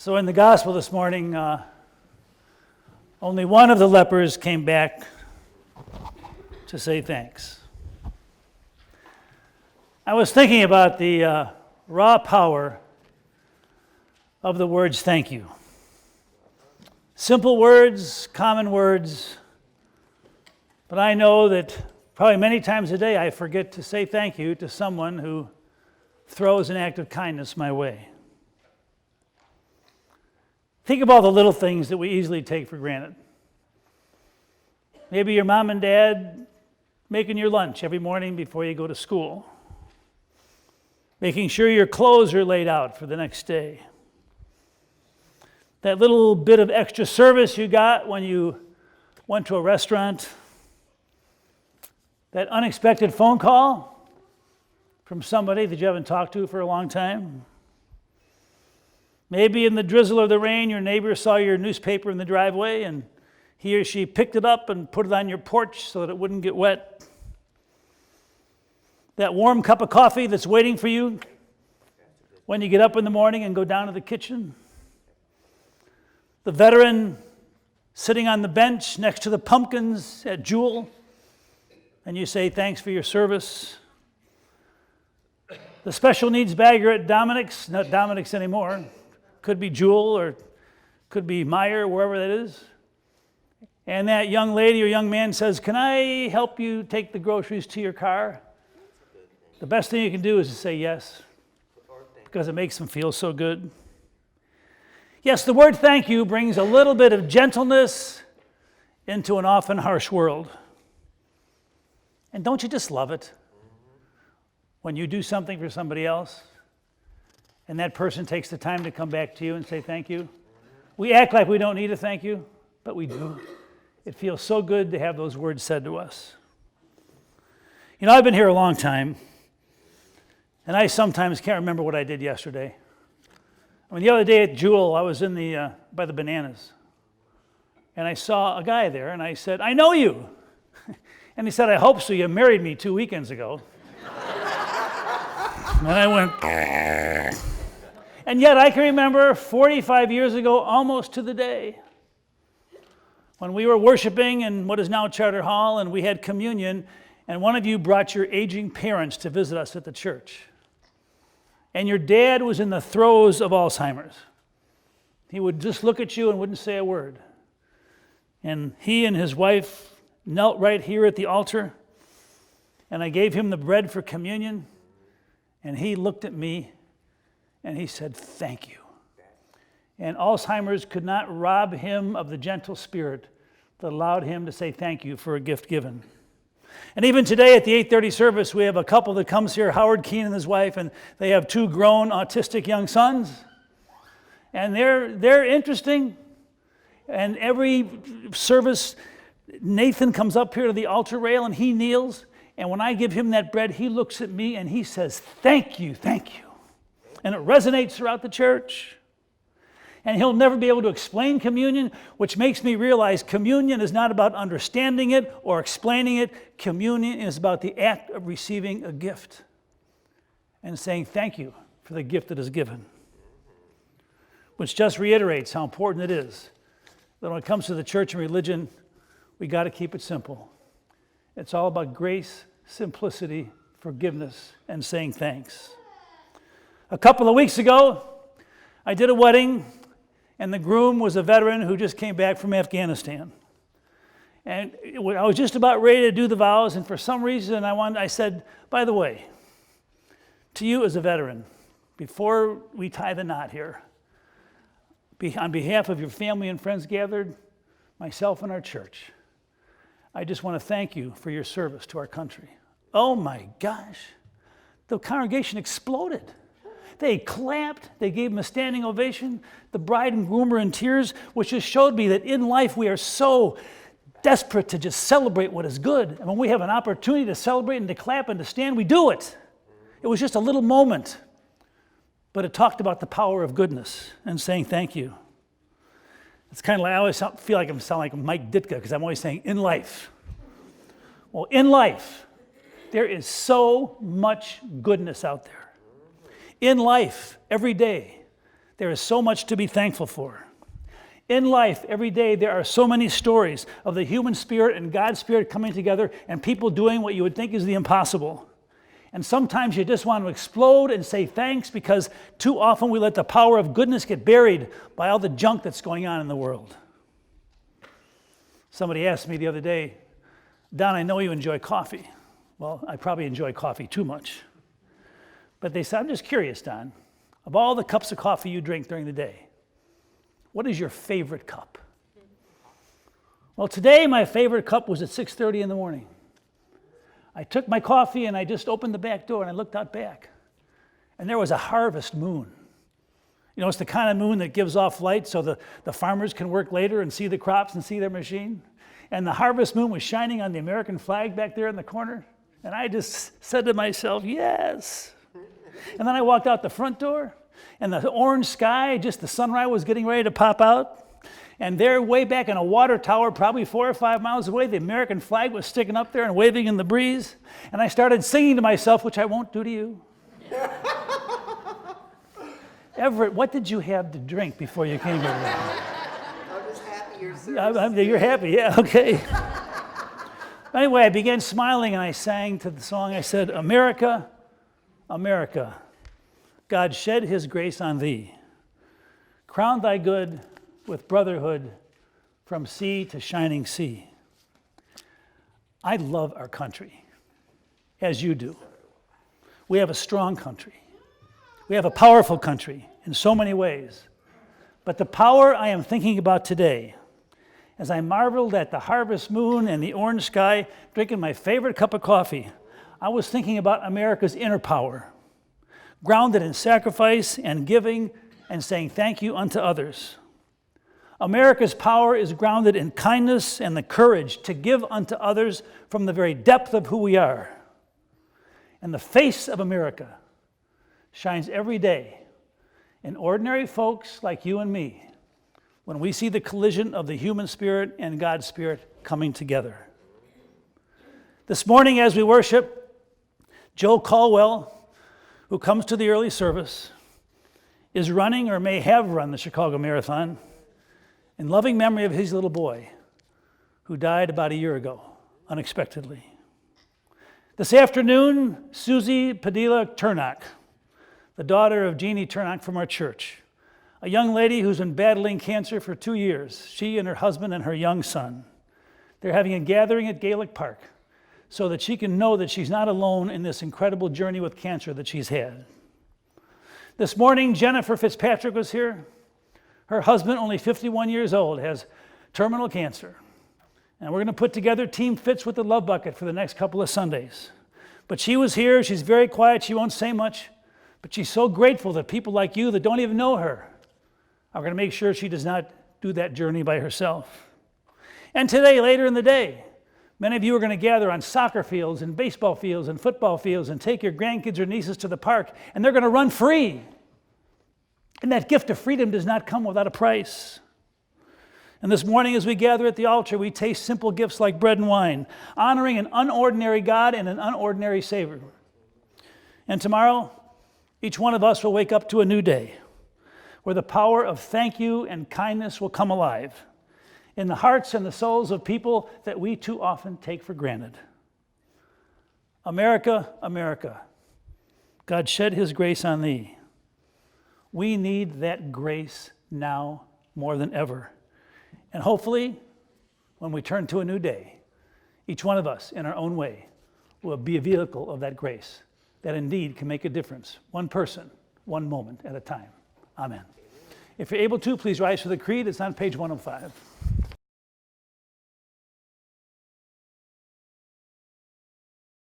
So in the gospel this morning, only one of the lepers came back to say thanks. I was thinking about the raw power of the words thank you. Simple words, common words, but I know that probably many times a day I forget to say thank you to someone who throws an act of kindness my way. Think of all the little things that we easily take for granted. Maybe your mom and dad making your lunch every morning before you go to school. Making sure your clothes are laid out for the next day. That little bit of extra service you got when you went to a restaurant. That unexpected phone call from somebody that you haven't talked to for a long time. Maybe in the drizzle of the rain, your neighbor saw your newspaper in the driveway and he or she picked it up and put it on your porch so that it wouldn't get wet. That warm cup of coffee that's waiting for you when you get up in the morning and go down to the kitchen. The veteran sitting on the bench next to the pumpkins at Jewel, and you say thanks for your service. The special needs bagger at Dominic's, not Dominic's anymore, could be Jewel or could be Meyer, wherever that is. And that young lady or young man says, "Can I help you take the groceries to your car?" The best thing you can do is to say yes, because it makes them feel so good. Yes, the word thank you brings a little bit of gentleness into an often harsh world. And don't you just love it when you do something for somebody else and that person takes the time to come back to you and say thank you? We act like we don't need a thank you, but we do. It feels so good to have those words said to us. You know, I've been here a long time, and I sometimes can't remember what I did yesterday. I mean, the other day at Jewel, I was in by the bananas, and I saw a guy there, and I said, "I know you." And he said, "I hope so. You married me 2 weekends ago." And I went, and yet I can remember 45 years ago, almost to the day, when we were worshiping in what is now Charter Hall, and we had communion, and one of you brought your aging parents to visit us at the church. And your dad was in the throes of Alzheimer's. He would just look at you and wouldn't say a word. And he and his wife knelt right here at the altar, and I gave him the bread for communion, and he looked at me and he said, "Thank you." And Alzheimer's could not rob him of the gentle spirit that allowed him to say thank you for a gift given. And even today at the 8:30 service, we have a couple that comes here, Howard Keene and his wife, and they have 2 grown autistic young sons. And they're interesting. And every service, Nathan comes up here to the altar rail and he kneels. And when I give him that bread, he looks at me and he says, "Thank you, thank you." And it resonates throughout the church. And he'll never be able to explain communion, which makes me realize communion is not about understanding it or explaining it. Communion is about the act of receiving a gift and saying thank you for the gift that is given. Which just reiterates how important it is that when it comes to the church and religion, we got to keep it simple. It's all about grace, simplicity, forgiveness, and saying thanks. A couple of weeks ago, I did a wedding, and the groom was a veteran who just came back from Afghanistan. And I was just about ready to do the vows, and for some reason I said, "By the way, to you as a veteran, before we tie the knot here, on behalf of your family and friends gathered, myself and our church, I just want to thank you for your service to our country." Oh my gosh, the congregation exploded. They clapped, they gave him a standing ovation. The bride and groom were in tears, which just showed me that in life we are so desperate to just celebrate what is good. And when we have an opportunity to celebrate and to clap and to stand, we do it. It was just a little moment, but it talked about the power of goodness and saying thank you. It's kind of like, I always feel like I'm sounding like Mike Ditka because I'm always saying in life. Well, in life, there is so much goodness out there. In life, every day, there is so much to be thankful for. In life, every day, there are so many stories of the human spirit and God's spirit coming together and people doing what you would think is the impossible. And sometimes you just want to explode and say thanks because too often we let the power of goodness get buried by all the junk that's going on in the world. Somebody asked me the other day, Don, I know you enjoy coffee. Well, I probably enjoy coffee too much. But they said, I'm just curious, Don, of all the cups of coffee you drink during the day, what is your favorite cup? Well, today my favorite cup was at 6:30 in the morning. I took my coffee and I just opened the back door and I looked out back. And there was a harvest moon. You know, it's the kind of moon that gives off light so the farmers can work later and see the crops and see their machine. And the harvest moon was shining on the American flag back there in the corner. And I just said to myself, yes. And then I walked out the front door. And the orange sky, just the sunrise was getting ready to pop out. And there, way back in a water tower, probably 4 or 5 miles away, the American flag was sticking up there and waving in the breeze. And I started singing to myself, which I won't do to you. Everett, what did you have to drink before you came here today? I'm just happy you're serious. You're happy, yeah, okay. Anyway, I began smiling and I sang to the song. I said, America, America, God shed his grace on thee. Crown thy good with brotherhood from sea to shining sea. I love our country, as you do. We have a strong country. We have a powerful country in so many ways. But the power I am thinking about today, as I marveled at the harvest moon and the orange sky, drinking my favorite cup of coffee, I was thinking about America's inner power, grounded in sacrifice and giving and saying thank you unto others. America's power is grounded in kindness and the courage to give unto others from the very depth of who we are. And the face of America shines every day in ordinary folks like you and me when we see the collision of the human spirit and God's spirit coming together. This morning as we worship, Joe Caldwell, who comes to the early service, is running or may have run the Chicago Marathon in loving memory of his little boy who died about a year ago, unexpectedly. This afternoon, Susie Padilla Turnock, the daughter of Jeannie Turnock from our church, a young lady who's been battling cancer for 2 years, she and her husband and her young son. They're having a gathering at Gaelic Park so that she can know that she's not alone in this incredible journey with cancer that she's had. This morning, Jennifer Fitzpatrick was here. Her husband, only 51 years old, has terminal cancer. And we're going to put together Team Fits with the Love Bucket for the next couple of Sundays. But she was here. She's very quiet. She won't say much. But she's so grateful that people like you that don't even know her are going to make sure she does not do that journey by herself. And today, later in the day, many of you are going to gather on soccer fields and baseball fields and football fields and take your grandkids or nieces to the park, and they're going to run free. And that gift of freedom does not come without a price. And this morning as we gather at the altar, we taste simple gifts like bread and wine, honoring an unordinary God and an unordinary Savior. And tomorrow, each one of us will wake up to a new day where the power of thank you and kindness will come alive in the hearts and the souls of people that we too often take for granted. America, America, God shed his grace on thee. We need that grace now more than ever. And hopefully, when we turn to a new day, each one of us in our own way will be a vehicle of that grace that indeed can make a difference, one person, one moment at a time. Amen. If you're able to, please rise for the creed. It's on page 105.